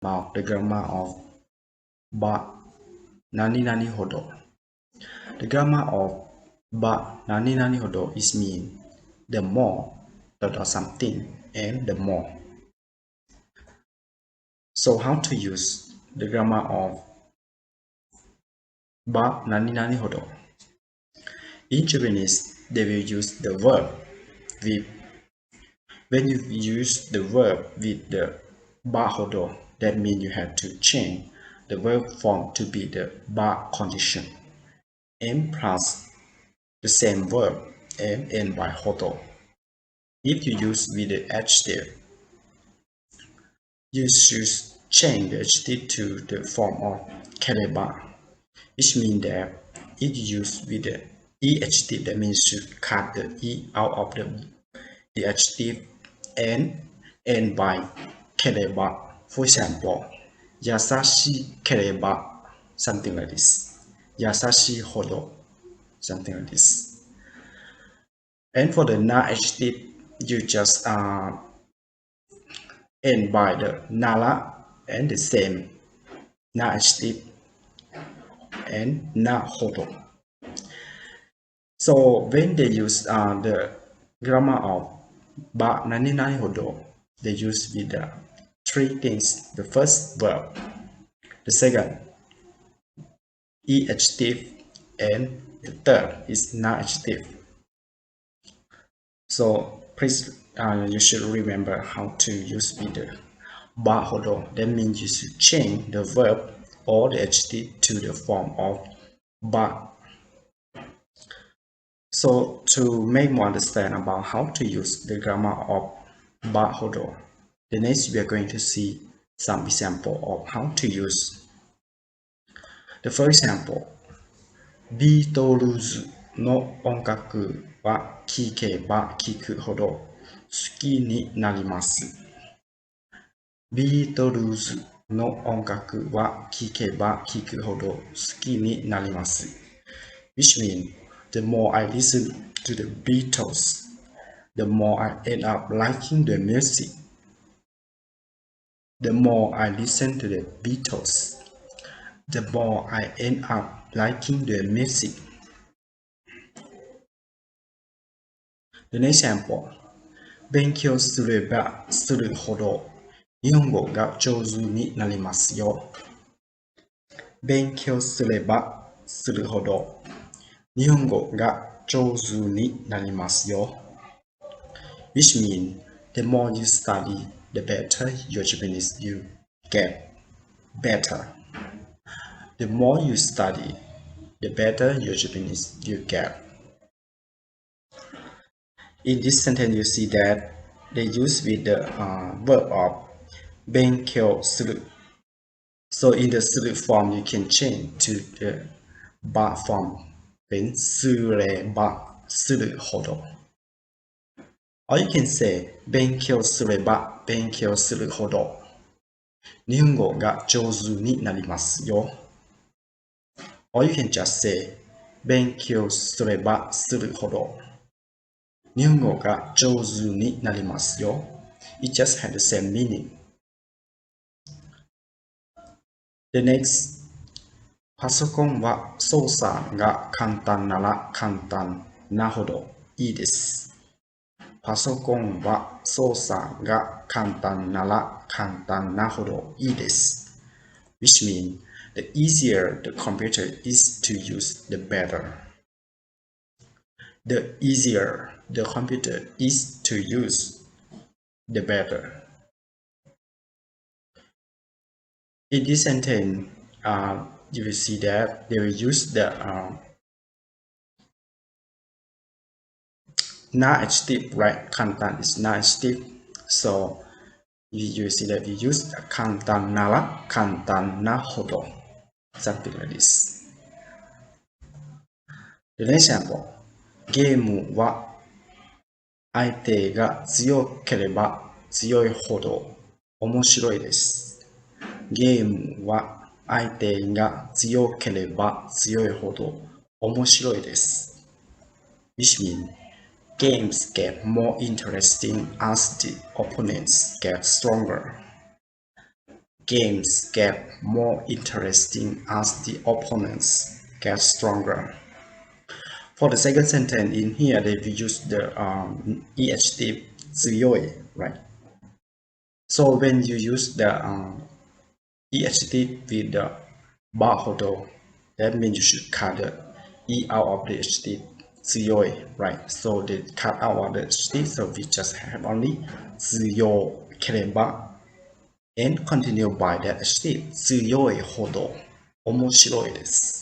about the grammar of ba nani nani hodo. The grammar of ba nani nani hodo is mean the more dot or something and the more. So how to use the grammar of ba nani nani hodo? In Japanese, they will use the verb with. When you use the verb with the ba hodo, that means you have to change the verb form to be the ba condition and plus the same verb and end by hodo. If you use with the adjective, you should change the adjective to the form of kereba, which means that if you use with the e adjective, that means you cut the e out of the adjective and end by kereba. For example, yasashi kereba, something like this. Yasashi hodo, something like this. And for the na adjective, you just end by the nala and the same na adjective and na hodo. So when they use the grammar of ba nani nani hodo, they use with the three things. The first verb, the second e adjective, and the third is na adjective. So please you should remember how to use with the ba hodo. That means you should change the verb or the adjective to the form of ba. So to make more understand about how to use the grammar of ba hodo, the next we are going to see some example of how to use. The first example, ビートルズの音楽は聴けば聴くほど好きになります。ビートルズの音楽は聴けば聴くほど好きになります。Which means, the more I listen to the Beatles, the more I end up liking the music. The more I listen to the Beatles, the more I end up liking the music. The next example, 勉強すればするほど日本語が上手になりますよ。勉強すればするほど日本語が上手になりますよ。Which means, the more you study, the better your Japanese you get better. The more you study, the better your Japanese you get. In this sentence, you see that they use with the verb of 勉強する. So in the する form, you can change to the ba form. 勉すればするほど. Or you can say 勉強すれば勉強するほど日本語が上手になりますよ。Or you can just say 勉強すればするほど日本語が上手になりますよ。It just had the same meaning. The next, パソコンは操作が簡単なら簡単なほどいいです。パソコンは操作が簡単なら簡単なほどいいです。Which means, the easier the computer is to use, the better. The easier the computer is to use, the better. In this sentence, you will see that they will use the na adjective, right? Kantan is na adjective. So you see that we use kantan nara, kantan na hodo, something like this. The next example, ゲームは相手が強ければ強いほど面白いです。ゲームは相手が強ければ強いほど面白いです。Which means, games get more interesting as the opponents get stronger. games get more interesting as the opponents get stronger. For the second sentence in here, they will use the EHT tsuyoi, right? So when you use the EHT with the ba+ho, that means you should cut the E out of the HT tsuyoi, right? So they cut out of the HT, so we just have only tsuyo kereba and continue by that HT tsuyoi hodo. 面白いです。